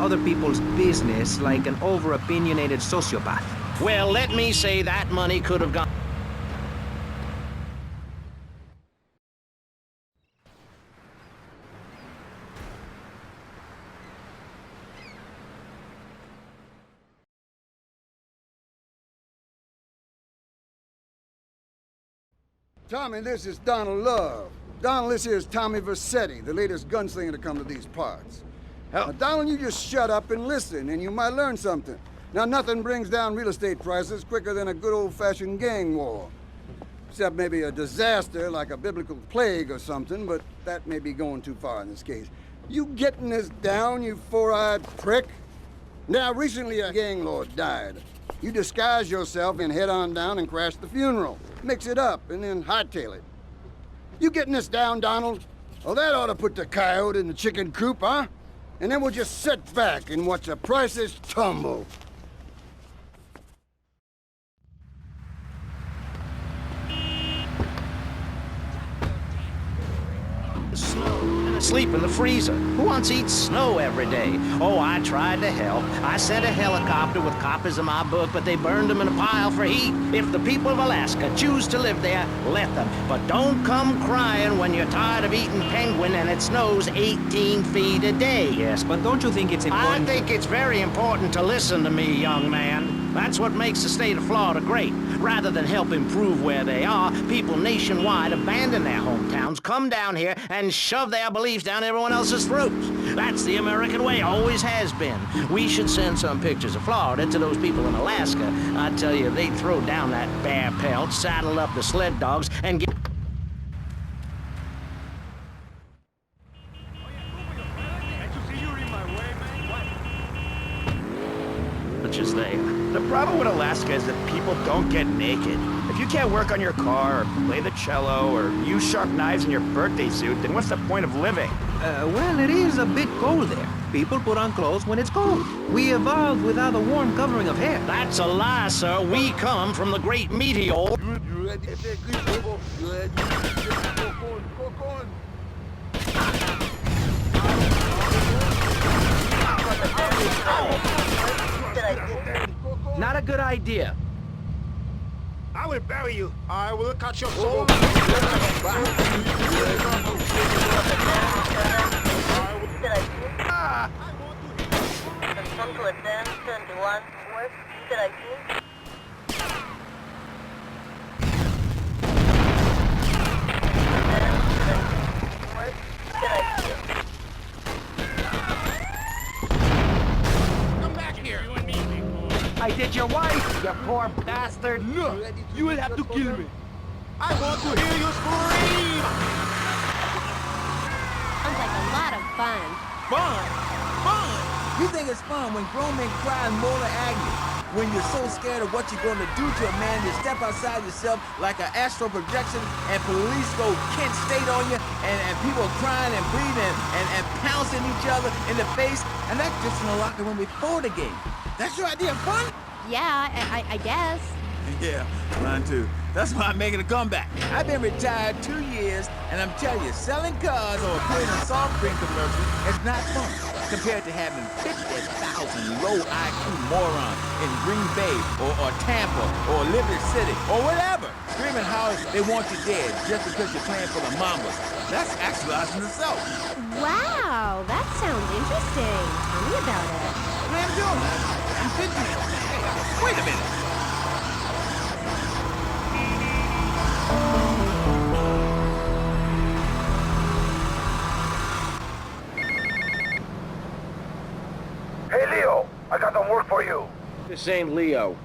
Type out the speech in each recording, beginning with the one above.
other people's business like an over-opinionated sociopath. Well, let me say that money could have gone... Tommy, this is Donald Love. Donald, this here is Tommy Vercetti, the latest gunslinger to come to these parts. Now, Donald, you just shut up and listen, and you might learn something. Now, nothing brings down real estate prices quicker than a good old-fashioned gang war. Except maybe a disaster like a biblical plague or something, but that may be going too far in this case. You getting this down, you four-eyed prick? Now, recently a gang lord died. You disguise yourself and head on down and crash the funeral. Mix it up and then hightail it. You getting this down, Donald? Well, that ought to put the coyote in the chicken coop, huh? And then we'll just sit back and watch the prices tumble. Sleep in the freezer. Who wants to eat snow every day? Oh, I tried to help. I sent a helicopter with copies of my book, but they burned them in a pile for heat. If the people of Alaska choose to live there, let them. But don't come crying when you're tired of eating penguin and it snows 18 feet a day. Yes, but don't you think it's important? I think it's very important to listen to me, young man. That's what makes the state of Florida great. Rather than help improve where they are, people nationwide abandon their hometowns, come down here, and shove their beliefs down everyone else's throats. That's the American way, always has been. We should send some pictures of Florida to those people in Alaska. I tell you, they'd throw down that bear pelt, saddle up the sled dogs, and get... Is there. The problem with Alaska is that people don't get naked. If you can't work on your car, or play the cello, or use sharp knives in your birthday suit, then what's the point of living? Well, it is a bit cold there. People put on clothes when it's cold. We evolved without a warm covering of hair. That's a lie, sir. We come from the great meteor. Not a good idea. I will bury you. I will cut your soul. I did your wife, you poor bastard. No, you will have to kill me. I want to hear you scream. Sounds like a lot of fun. Fun? Fun? You think it's fun when grown men cry in moral agony? When you're so scared of what you're going to do to a man, you step outside yourself like an astral projection and police go Kent State on you and people crying and bleeding and pouncing each other in the face. And that's just in the locker room before the game. That's your idea of fun? Yeah, I guess. Yeah, mine too. That's why I'm making a comeback. I've been retired 2 years, and I'm telling you, selling cars or putting a soft drink commercial is not fun compared to having 50,000 low IQ morons in Green Bay or Tampa or Liberty City or whatever screaming how they want you dead just because you're playing for the Mambas. That's actualizing itself. Wow, that sounds interesting. Tell me about it. What am I doing? I'm 50. Hey, wait a minute. Hey, Leo, I got some work for you. This ain't Leo.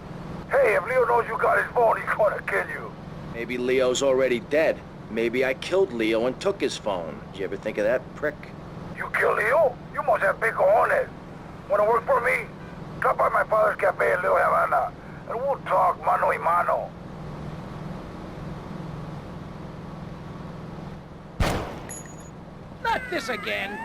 Hey, if Leo knows you got his phone, he's gonna kill you. Maybe Leo's already dead. Maybe I killed Leo and took his phone. Did you ever think of that, prick? You kill Leo? You must have big cojones. Wanna work for me? Drop by my father's cafe in Little Havana, and we'll talk mano y mano. Not this again!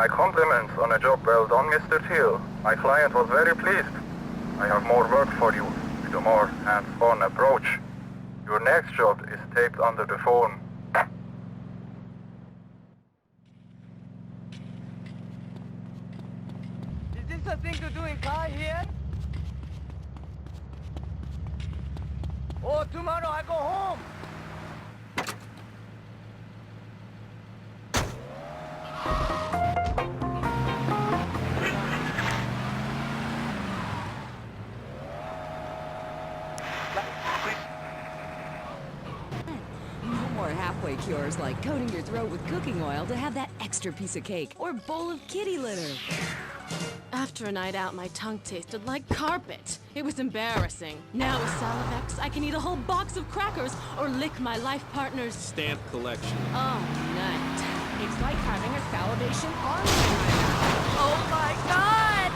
My compliments on a job well done, Mr. Teal. My client was very pleased. I have more work for you, with a more hands-on approach. Your next job is taped under the phone. Is this a thing to do in car here? Oh, tomorrow I go home. No more halfway cures like coating your throat with cooking oil to have that extra piece of cake or bowl of kitty litter. After a night out, my tongue tasted like carpet. It was embarrassing. Now with Salivex, I can eat a whole box of crackers or lick my life partner's stamp collection. Oh, night. It's like having a salivation arm liner. Oh my God!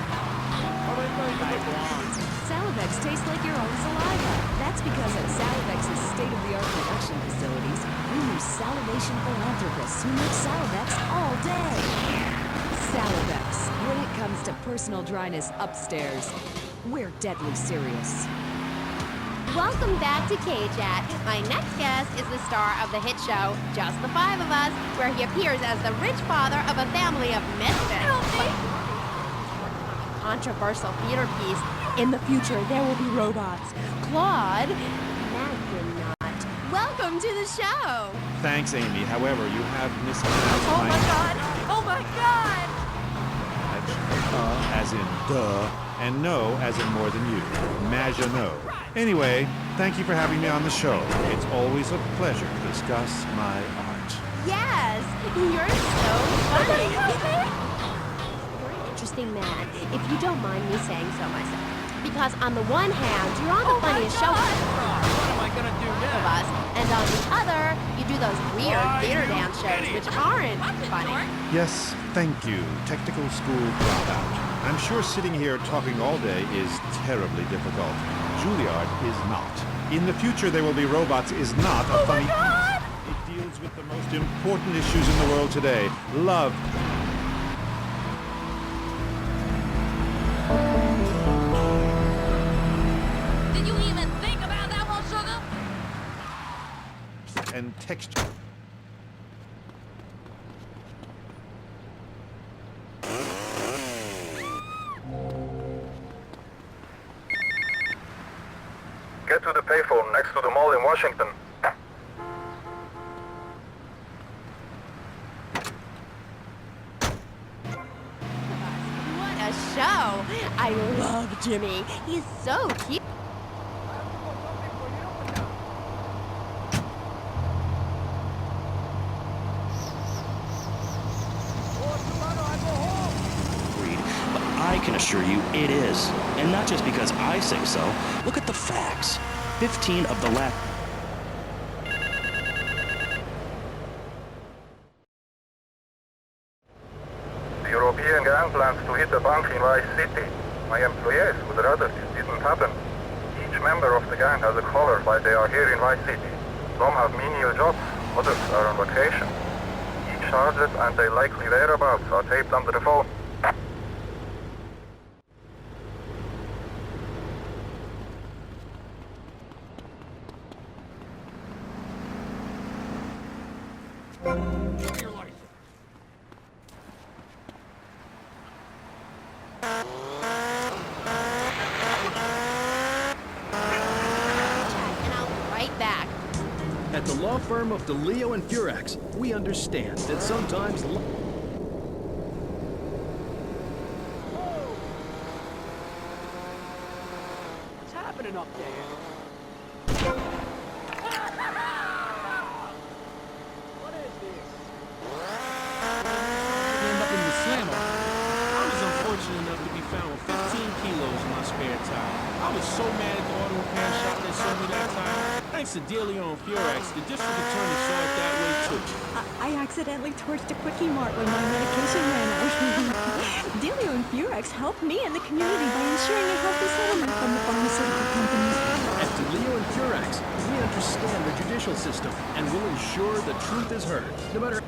Salivex tastes like your own saliva. That's because at Salivex's state-of-the-art production facilities, we use salivation philanthropists who make Salivex all day. Salivex. When it comes to personal dryness upstairs, we're deadly serious. Welcome back to K-Chat. My next guest is the star of the hit show, Just the Five of Us, where he appears as the rich father of a family of misfits. Controversial theater piece. In the future, there will be robots. Claude, imagine not. Welcome to the show. Thanks, Amy. However, you have mispronounced Oh my God! Oh my God! as in duh, and no as in more than you. Maginot. Anyway, thank you for having me on the show. It's always a pleasure to discuss my art. Yes, you're so funny. You're an interesting man, if you don't mind me saying so myself. Because on the one hand, you're on the funniest show What am I gonna do of now? us, and on the other, you do those weird theater dance shows which aren't funny. Yes, thank you, technical school dropout. I'm sure sitting here talking all day is terribly difficult. Juilliard is not. In the future, there will be robots is not a funny... It deals with the most important issues in the world today. Love. Did you even think about that one, sugar? And texture. Get to the payphone next to the mall in Washington. What a show! I love Jimmy. He's so cute. Agreed, but I can assure you it is. And not just because I say so. Look at the facts. 15 of the last... The European gang plans to hit a bank in Vice City. My employees would rather this didn't happen. Each member of the gang has a collar while they are here in Vice City. Some have menial jobs, others are on vacation. Each target and their likely whereabouts are taped under the phone. And I'll be right back. At the law firm of DeLeo and Furax, we understand that sometimes... What's happening up there? What is this? End up in the slammer. I was unfortunate enough to be found with 15 kilos in my spare tire. I was so mad at the auto repair shop that sold me that tire. Thanks to DeLeo and Furax, the district attorney saw it that way too. I accidentally torched a Quickie Mart when my medication ran out. Delio and Furax helped me and the community by ensuring a healthy settlement from the pharmaceutical companies. At DeLeo and Furax, we understand the judicial system and will ensure the truth is heard, no matter...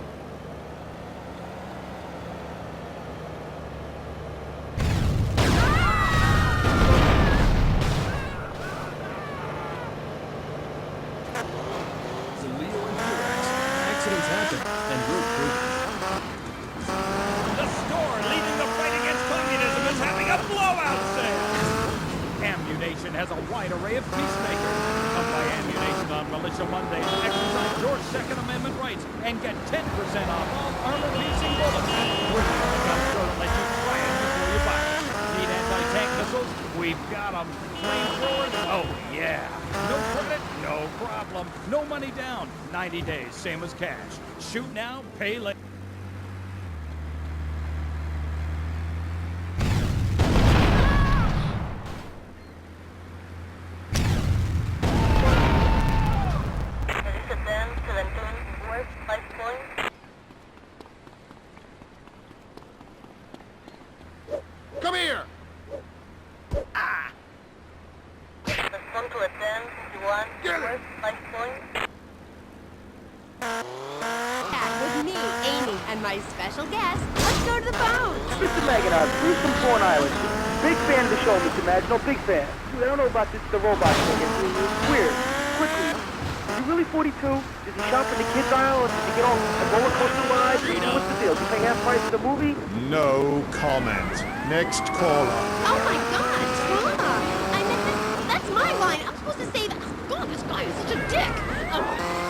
has a wide array of peacemakers. Come buy ammunition on Militia Monday and exercise your Second Amendment rights and get 10% off all armor-piercing bullets. We're gonna come sure to let you try it before you buy it. Need anti-tank missiles? We've got them. Flamethrowers? Oh, yeah. No credit? No problem. No money down. 90 days, same as cash. Shoot now, pay later. Come here! Respond to attend, 51, Get it! 5 points. With me, Amy, and my special guest. Let's go to the phone. Mr. Maginot, please from Corn Island. Big fan of the show, Mr. Maginot, big fan. Dude, I don't know about the robot thing. It's weird. Quickly, is he really 42? Does he shop in the kids aisle? Or does he get on a roller coaster ride? What's the deal? Is he paying half price for the movie? No comment. Next caller. Oh my God, trauma! I meant that's my line. I'm supposed to say that. Oh God, this guy is such a dick.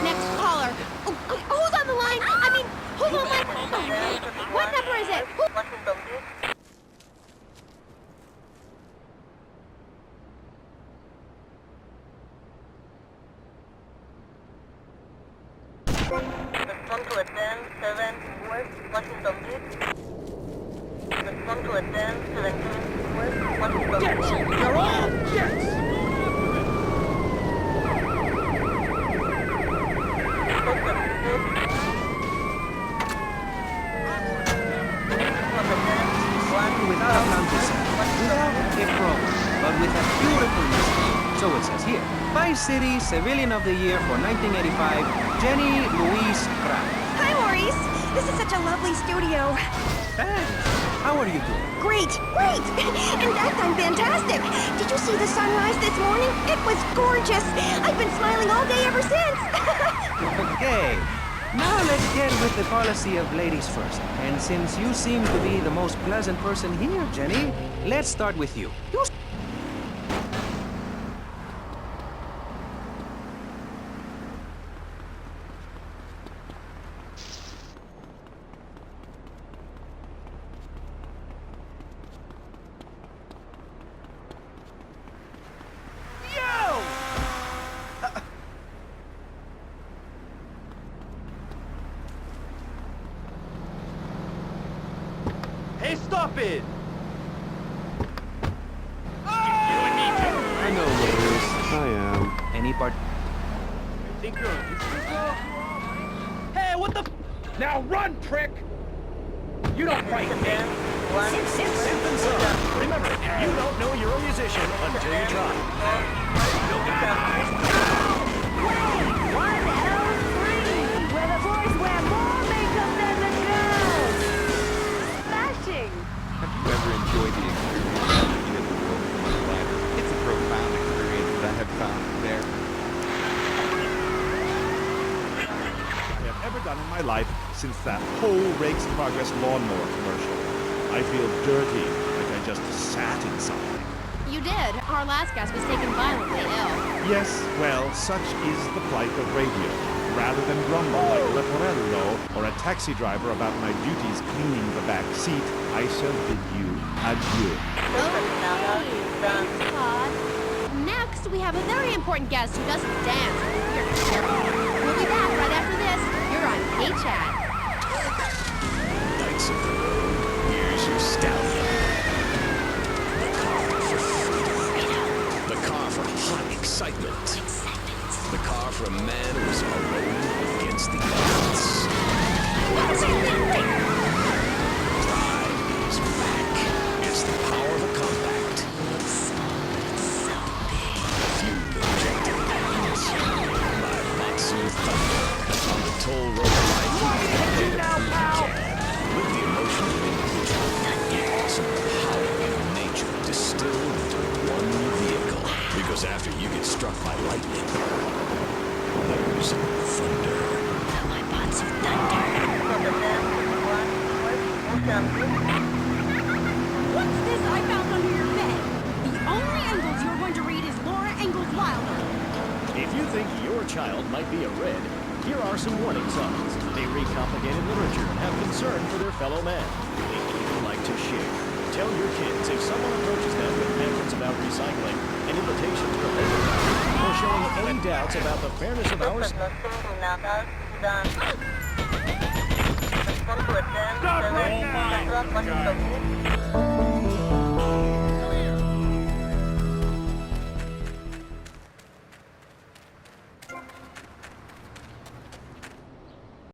Next caller. Who's on the line? I mean, who's on the line? Oh, what number is it? Respond to attend, 7, West, Washington, D. Respond to attend, 17, West, Washington, D. Yes! You're all yes! Without a countryside, without a problem, but with a beautiful music. So it says here, Vice City Civilian of the Year for 1985, Jenny Louise Craft. Hi, Maurice. This is such a lovely studio. Thanks. How are you doing? Great, great. In fact, I'm fantastic. Did you see the sunrise this morning? It was gorgeous. I've been smiling all day ever since. Okay. Now let's get with the policy of ladies first. And since you seem to be the most pleasant person here, Jenny, let's start with you. Hey, stop it! I know what it is. I am. Any part... Think you're Hey, what the Now run, prick! You don't fight, man. Simpsons up. Remember, you don't know you're a musician until you try. Where the boys wear more makeup than the girls! Smashing! Have you ever enjoyed the experience of looking at the world from a ladder? It's a profound experience that I have found there. I have ever done in my life since that whole Rake's Progress lawnmower commercial. I feel dirty, like I just sat in something. You did. Our last guest was taken violently ill. Yes, well, such is the plight of radio. Rather than grumble like Leporello or a taxi driver about my duties cleaning the back seat, I shall bid you adieu. Thanks, Todd. Next, we have a very important guest who doesn't dance. We'll be back right after this. You're on K-Chat. Knights of the Road, here's your stallion. The car for freedom. The car for hot excitement. The car for a man who is alone against the odds. Pride is back. It's the power of a compact. Fuel injected. By Matsu Thunder. On the toll road life, you can with the emotion of individual. The awesome power of nature distilled into one vehicle. Because after you get struck by lightning, there's thunder. My pots of thunder. What's this I found under your bed? The only angles you're going to read is child might be a red, here are some warning signs. They read complicated literature and have concern for their fellow man. They even like to share. Tell your kids if someone approaches them with pamphlets about recycling and invitations for labor time, or showing any doubts about the fairness of our... Stop right now!